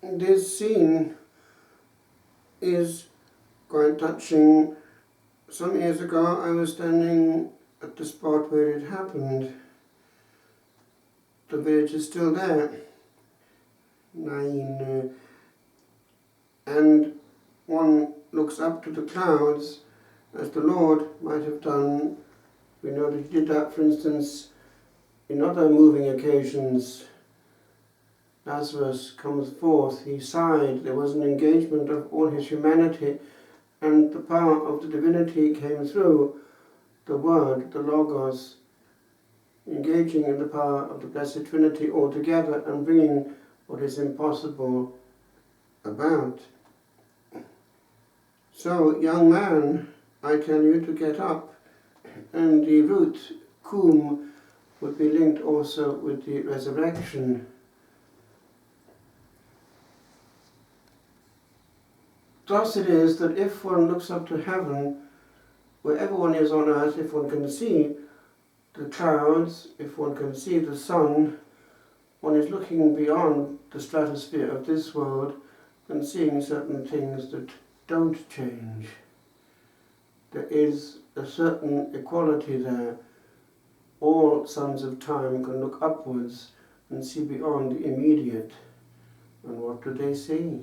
this scene is quite touching. Some years ago I was standing at the spot where it happened. The village is still there, Nain, and one looks up to the clouds as the Lord might have done. We know that he did that, for instance, in other moving occasions. Lazarus comes forth, he sighed, there was an engagement of all his humanity, and the power of the divinity came through the Word, the Logos, engaging in the power of the Blessed Trinity altogether and bringing what is impossible about. So, young man, I tell you to get up, and the root, cum, would be linked also with the resurrection. Thus it is that if one looks up to heaven, wherever one is on earth, if one can see the clouds, if one can see the sun, one is looking beyond the stratosphere of this world and seeing certain things that don't change. There is a certain equality there. All sons of time can look upwards and see beyond the immediate. And what do they see?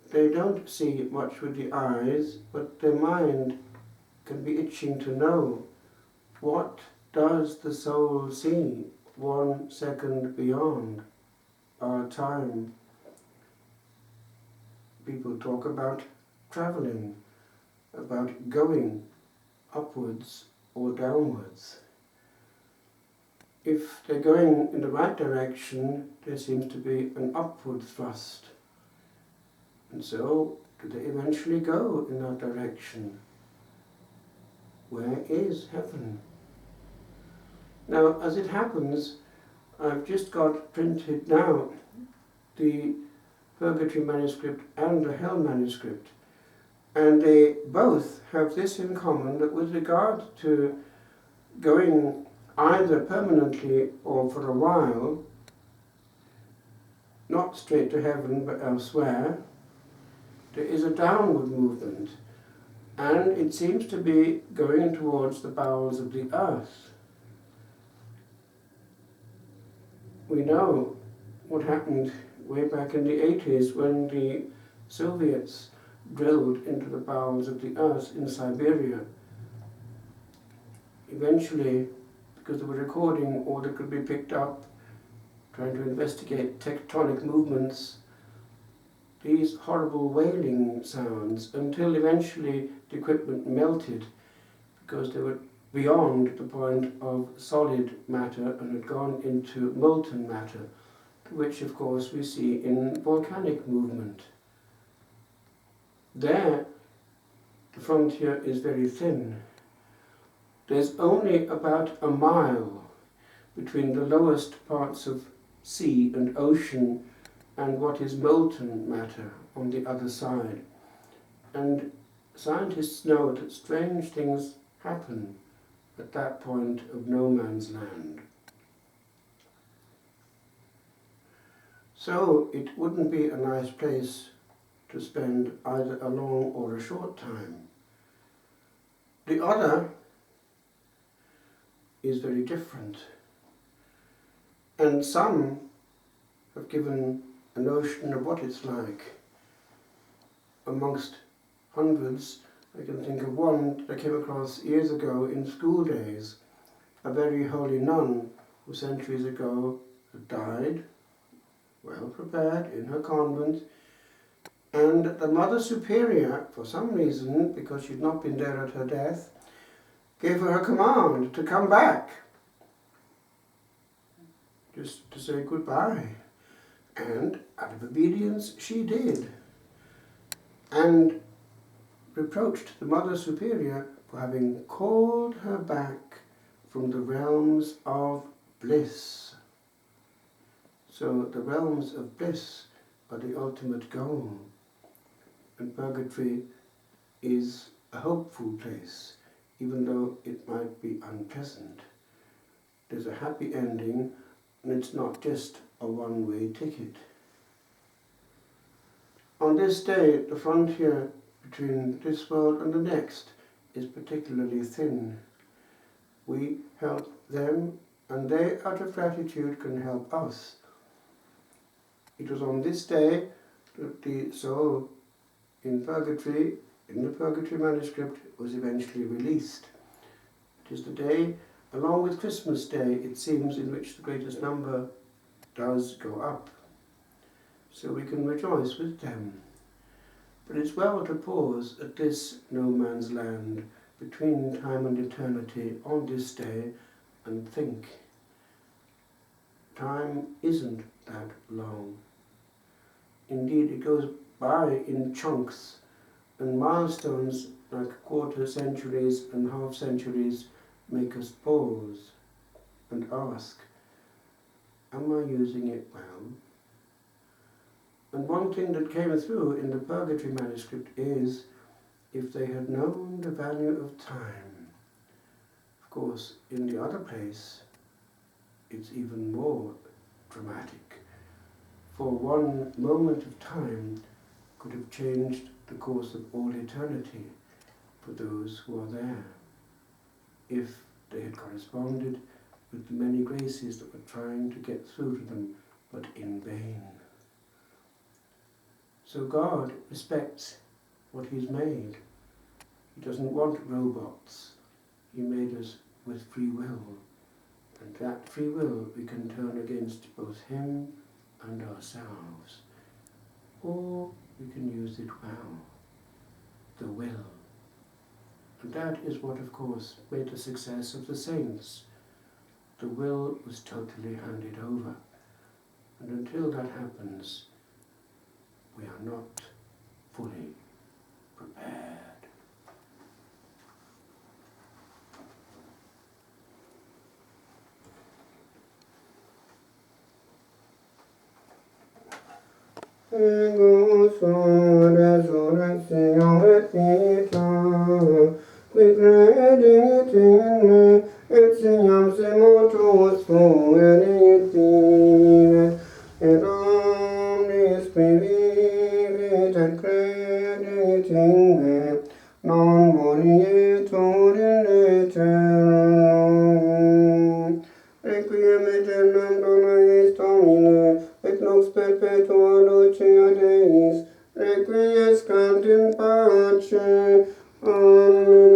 They don't see much with the eyes, but their mind can be itching to know. What does the soul see 1 second beyond our time? People talk about travelling, about going upwards or downwards. If they're going in the right direction, there seems to be an upward thrust. And so, do they eventually go in that direction? Where is heaven? Now, as it happens, I've just got printed now the Purgatory manuscript and the Hell manuscript, and they both have this in common, that with regard to going either permanently or for a while, not straight to heaven but elsewhere, there is a downward movement, and it seems to be going towards the bowels of the earth. We know what happened way back in the 80s when the Soviets drilled into the bowels of the earth in Siberia. Eventually, because they were recording all that could be picked up, trying to investigate tectonic movements, these horrible wailing sounds, until eventually the equipment melted because they were beyond the point of solid matter and had gone into molten matter, which of course we see in volcanic movement. There, the frontier is very thin. There's only about a mile between the lowest parts of sea and ocean and what is molten matter on the other side. And scientists know that strange things happen at that point of no man's land. So it wouldn't be a nice place to spend either a long or a short time. The other is very different. And some have given a notion of what it's like. Amongst hundreds, I can think of one that I came across years ago in school days, a very holy nun who centuries ago had died, well prepared, in her convent, and the Mother Superior, for some reason, because she'd not been there at her death, gave her a command to come back, just to say goodbye. And out of obedience she did, and reproached the Mother Superior for having called her back from the realms of bliss. So the realms of bliss are the ultimate goal, and purgatory is a hopeful place, even though it might be unpleasant. There's a happy ending, and it's not just a one-way ticket. On this day, the frontier between this world and the next is particularly thin. We help them, and they, out of gratitude, can help us. It was on this day that the soul in purgatory, in the Purgatory manuscript, was eventually released. It is the day, along with Christmas Day, it seems, in which the greatest number does go up. So we can rejoice with them. But it's well to pause at this no man's land, between time and eternity, on this day, and think. Time isn't that long. Indeed, it goes by in chunks, and milestones like quarter centuries and half centuries make us pause and ask, am I using it well? And one thing that came through in the Purgatory manuscript is, if they had known the value of time. Of course, in the other place, it's even more dramatic. For one moment of time could have changed the course of all eternity for those who are there, if they had corresponded with the many graces that were trying to get through to them, but in vain. So God respects what He's made. He doesn't want robots. He made us with free will. And that free will we can turn against both Him and ourselves. Or we can use it well, the will. And that is what, of course, made the success of the saints. The will was totally handed over. And until that happens, we are not fully prepared. Resurrection et vita, qui credit in me, et siam se mortuus fuerit vivet, et omnis qui vivit et credit in me, non morietur in aeternum. Requiem aeternam dona eis Domine, et lux perpetua lucia Deis, requiescant in pace. Amen.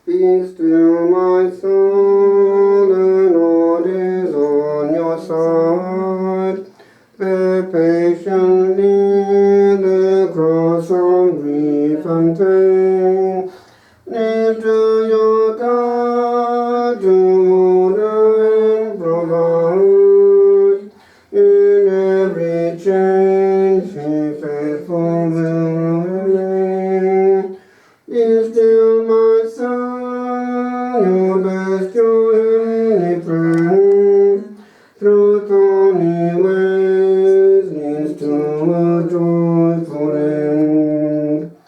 Be still, my soul, the Lord is on your side. Bear patiently the cross of grief and pain. Kneel to your God, to order and provide. In every change, He faithful will remain. Be still, my son, your best joy